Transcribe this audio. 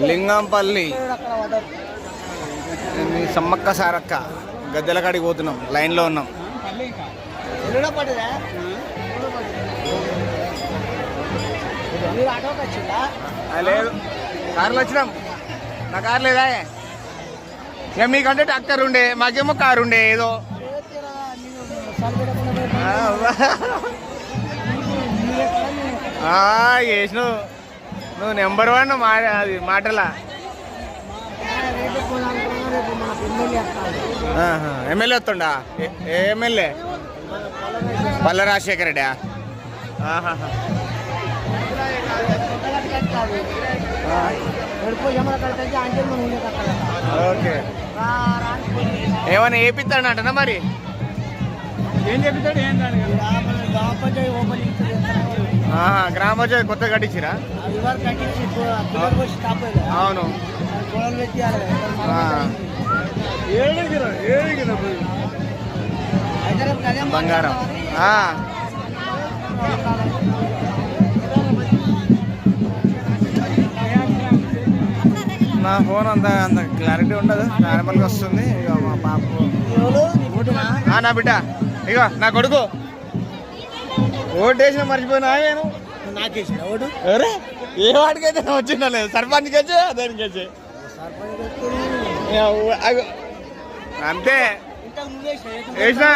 లింగంపల్లి సమ్మక్క సారక్క గద్దెల కాడికి పోతున్నాం, లైన్లో ఉన్నాం. లేదు, కార్లో వచ్చినాం. నా కారు లేదా? ఇక మీకంటే ట్రాక్టర్ ఉండే, మాకేమో కారు ఉండే. ఏదో చేసినావు నువ్వు, నెంబర్ 1 అది మాటలా. ఎమ్మెల్యే వస్తుండా? ఏ ఎమ్మెల్యే? పల్ల రాజశేఖర రెడ్డి. ఓకే, ఏమైనా వేపిస్తాడంటనా మరి? ఏం చెప్తాడు? గ్రామ పంచాయతీ కొత్తగా కట్టించిరా? అవును. బంగారం. నా ఫోన్ అంత క్లారిటీ ఉండదు, నార్మల్గా వస్తుంది. ఇక మా పాప, నా బిడ్డ, ఇక నా కొడుకు ఓటు వేసిన మర్చిపోయినా నేను. నాకేసిన ఓటు ఏ వాడికైతే వచ్చిందా లేదు, సర్పంచ్కి వచ్చే దానికి వచ్చే అంతే. వేసినా